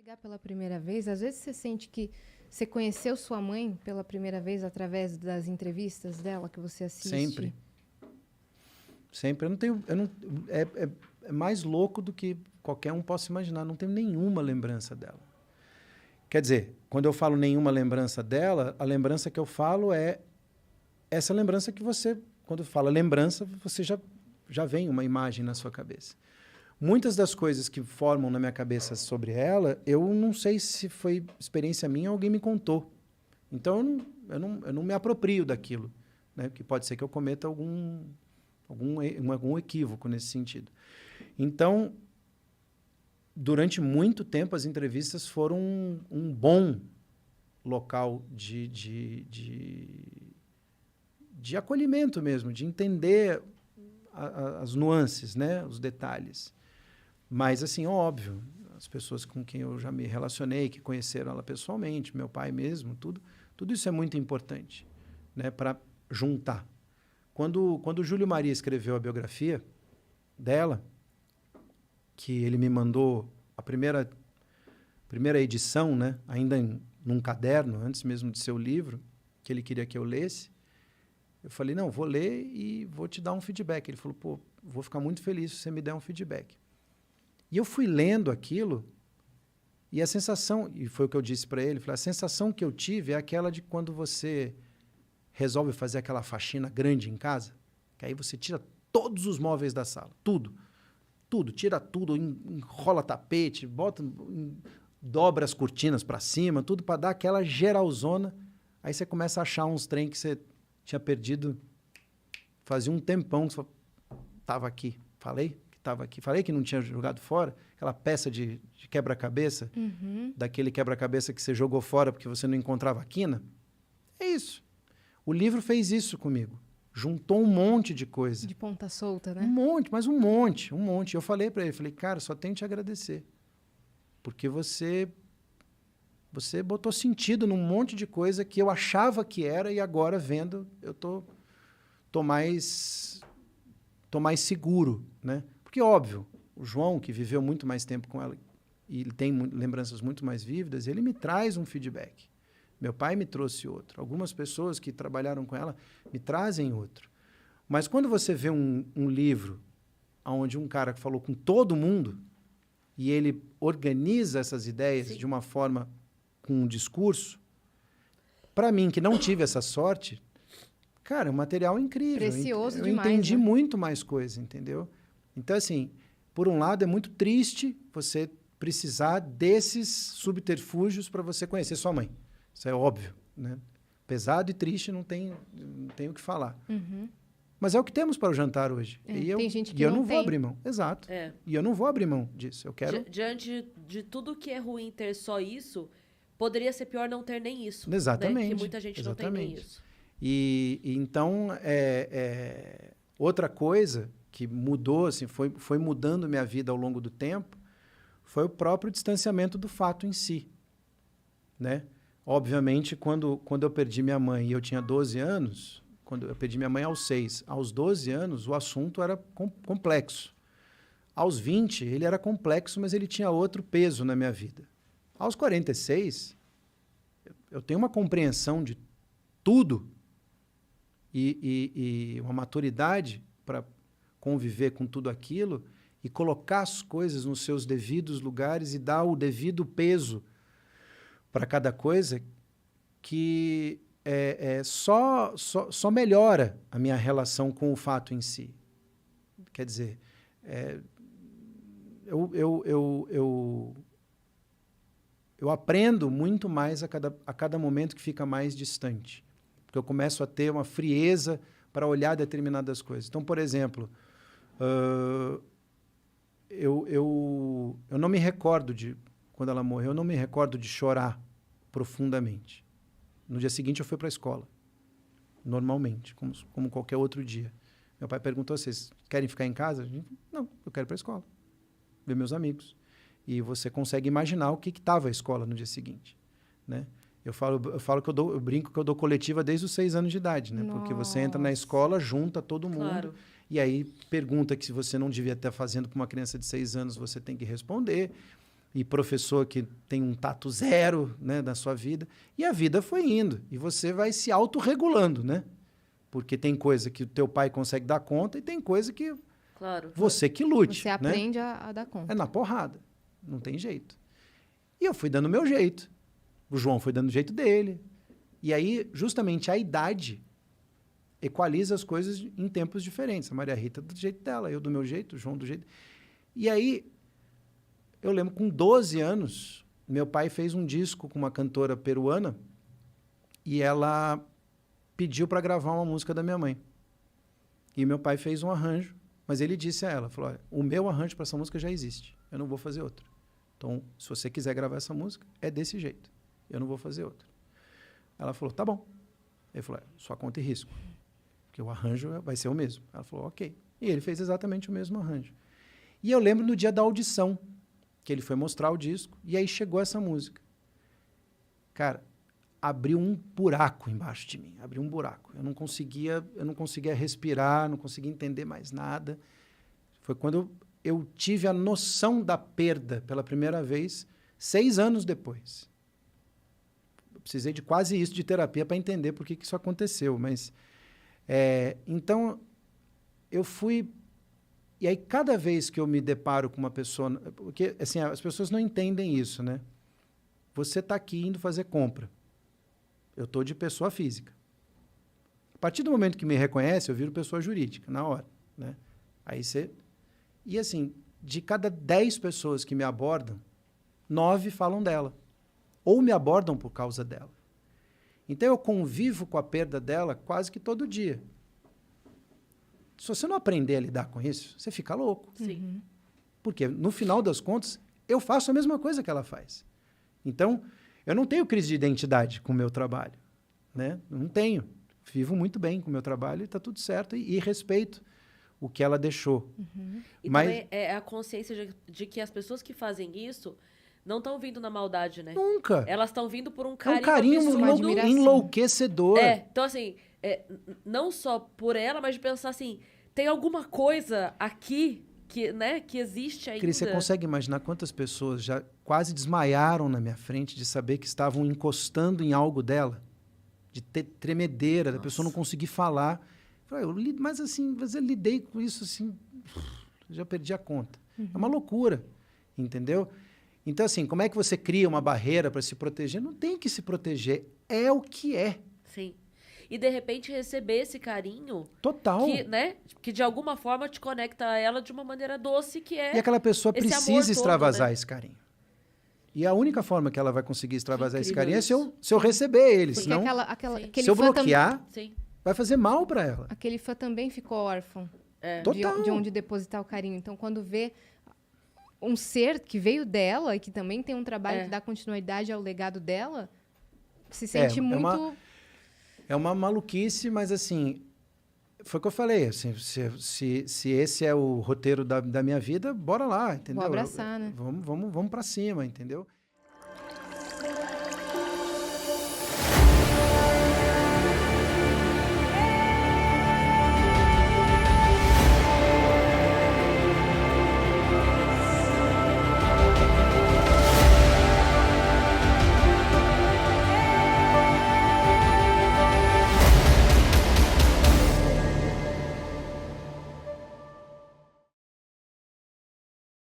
ligar pela primeira vez, às vezes você sente que você conheceu sua mãe pela primeira vez através das entrevistas dela que você assiste? Sempre. Sempre. É mais louco do que qualquer um possa imaginar. Não tenho nenhuma lembrança dela. Quer dizer, quando eu falo nenhuma lembrança dela, a lembrança que eu falo é essa lembrança que você, quando fala lembrança, você já vem uma imagem na sua cabeça. Muitas das coisas que formam na minha cabeça sobre ela, eu não sei se foi experiência minha ou alguém me contou. Então, eu não me aproprio daquilo, né? Porque pode ser que eu cometa algum equívoco nesse sentido. Então, durante muito tempo, as entrevistas foram um bom local de acolhimento mesmo, de entender as nuances, né? Os detalhes. Mas, assim, óbvio, as pessoas com quem eu já me relacionei, que conheceram ela pessoalmente, meu pai mesmo, tudo isso é muito importante, né? Para juntar. Quando o Júlio Maria escreveu a biografia dela, que ele me mandou a primeira edição, né? Ainda num caderno, antes mesmo de ser o livro, que ele queria que eu lesse, eu falei, não, vou ler e vou te dar um feedback. Ele falou, pô, vou ficar muito feliz se você me der um feedback. E eu fui lendo aquilo, e a sensação, e foi o que eu disse para ele, falei, a sensação que eu tive é aquela de quando você resolve fazer aquela faxina grande em casa, que aí você tira todos os móveis da sala, tudo, tira tudo, enrola tapete, dobra as cortinas para cima, tudo para dar aquela geralzona, aí você começa a achar uns trem que você tinha perdido, fazia um tempão que você estava aqui, falei que não tinha jogado fora, aquela peça de quebra-cabeça, daquele quebra-cabeça que você jogou fora porque você não encontrava a quina. É isso. O livro fez isso comigo. Juntou um monte de coisa. De ponta solta, né? Um monte, mas um monte. Eu falei para ele, falei, cara, só tenho que te agradecer. Porque você botou sentido num monte de coisa que eu achava que era e agora vendo, eu tô mais seguro, né? Porque, óbvio, o João, que viveu muito mais tempo com ela e ele tem lembranças muito mais vívidas, ele me traz um feedback. Meu pai me trouxe outro. Algumas pessoas que trabalharam com ela me trazem outro. Mas quando você vê um livro onde um cara falou com todo mundo e ele organiza essas ideias de uma forma, com um discurso, para mim, que não tive essa sorte, cara, é um material incrível. Precioso eu demais, entendi né? muito mais coisa, entendeu? Então, assim, por um lado, é muito triste você precisar desses subterfúgios para você conhecer sua mãe. Isso é óbvio, né? Pesado e triste, não tem o que falar. Mas é o que temos para o jantar hoje. Tem gente que eu não não vou tem. abrir mão. Exato. É. E eu não vou abrir mão disso. Eu quero... Diante de tudo que é ruim ter só isso, poderia ser pior não ter nem isso. Exatamente. Né? Que muita gente não tem nem isso. E então, outra coisa que mudou, assim, foi mudando minha vida ao longo do tempo, foi o próprio distanciamento do fato em si, né? Obviamente, quando eu perdi minha mãe e eu tinha 12 anos, quando eu perdi minha mãe aos 6, aos 12 anos, o assunto era complexo. Aos 20, ele era complexo, mas ele tinha outro peso na minha vida. Aos 46, eu tenho uma compreensão de tudo e uma maturidade para conviver com tudo aquilo e colocar as coisas nos seus devidos lugares e dar o devido peso para cada coisa, que só melhora a minha relação com o fato em si. Quer dizer, eu aprendo muito mais a cada momento que fica mais distante, porque eu começo a ter uma frieza para olhar determinadas coisas. Então, por exemplo, eu não me recordo quando ela morreu, eu não me recordo de chorar profundamente. No dia seguinte, eu fui para a escola, normalmente, como qualquer outro dia. Meu pai perguntou, vocês querem ficar em casa? Não, eu quero ir para a escola, ver meus amigos. E você consegue imaginar o que estava a escola no dia seguinte, né? Eu falo que eu brinco que eu dou coletiva desde os 6 anos de idade, né? Porque você entra na escola, junta todo mundo, Claro. e aí pergunta que se você não devia estar fazendo para uma criança de 6 anos, você tem que responder. e professor que tem um tato zero, né, na sua vida. E a vida foi indo. E você vai se autorregulando, né? Porque tem coisa que o teu pai consegue dar conta e tem coisa que Claro. você que lute. Você aprende a dar conta. É na porrada. Não tem jeito. E eu fui dando o meu jeito. O João foi dando o jeito dele. E aí, justamente, a idade equaliza as coisas em tempos diferentes. A Maria Rita do jeito dela, eu do meu jeito, o João do jeito... E aí, eu lembro, com 12 anos, meu pai fez um disco com uma cantora peruana e ela pediu para gravar uma música da minha mãe. E meu pai fez um arranjo, mas ele disse a ela, falou, olha, o meu arranjo para essa música já existe, eu não vou fazer outra. Então, se você quiser gravar essa música, é desse jeito, eu não vou fazer outra. Ela falou, tá bom. Ele falou, sua conta e risco, porque o arranjo vai ser o mesmo. Ela falou, ok. E ele fez exatamente o mesmo arranjo. E eu lembro no dia da audição, que ele foi mostrar o disco, e aí chegou essa música. Cara, abriu um buraco embaixo de mim, abriu um buraco. Eu não conseguia respirar, não conseguia entender mais nada. Foi quando eu tive a noção da perda pela primeira vez, 6 anos depois. Eu precisei de quase isso de terapia para entender por que isso aconteceu, mas... então, eu fui... E aí, cada vez que eu me deparo com uma pessoa... Porque, assim, as pessoas não entendem isso, né? Você está aqui indo fazer compra. Eu estou de pessoa física. A partir do momento que me reconhece, eu viro pessoa jurídica, na hora, né? Aí você... E, assim, de cada 10 pessoas que me abordam, 9 falam dela. Ou me abordam por causa dela. Então, eu convivo com a perda dela quase que todo dia. Se você não aprender a lidar com isso, você fica louco. Sim. Porque, no final das contas, eu faço a mesma coisa que ela faz. Então, eu não tenho crise de identidade com o meu trabalho, né? Não tenho. Vivo muito bem com o meu trabalho e está tudo certo. E respeito o que ela deixou. E Mas também é a consciência de que as pessoas que fazem isso não estão vindo na maldade, né? nunca. Elas estão vindo por um É um carinho carinho absurdo. enlouquecedor. Então, assim, não só por ela, mas de pensar assim, tem alguma coisa aqui que, né, que existe ainda. Cris, você consegue imaginar quantas pessoas já quase desmaiaram na minha frente de saber que estavam encostando em algo dela? De ter tremedeira, da pessoa não conseguir falar. Mas assim, eu lidei com isso assim, já perdi a conta. É uma loucura, entendeu? Então, assim, como é que você cria uma barreira para se proteger? Não tem que se proteger, é o que é. Sim. E, de repente, receber esse carinho... Total. Que, né, que, de alguma forma, te conecta a ela de uma maneira doce, que é... E aquela pessoa esse amor precisa todo, extravasar né? esse carinho. E a única forma que ela vai conseguir extravasar esse incrível carinho é isso. se eu receber ele. Porque Senão, Sim. aquele se eu fã bloquear, Sim. vai fazer mal para ela. aquele fã também ficou órfão Total. de onde depositar o carinho. Então, quando vê um ser que veio dela e que também tem um trabalho que dá continuidade ao legado dela, se sente muito... É uma maluquice, mas assim, foi o que eu falei. Assim, se esse é o roteiro da minha vida, bora lá, entendeu? Vou abraçar, né? Vamos para cima, entendeu?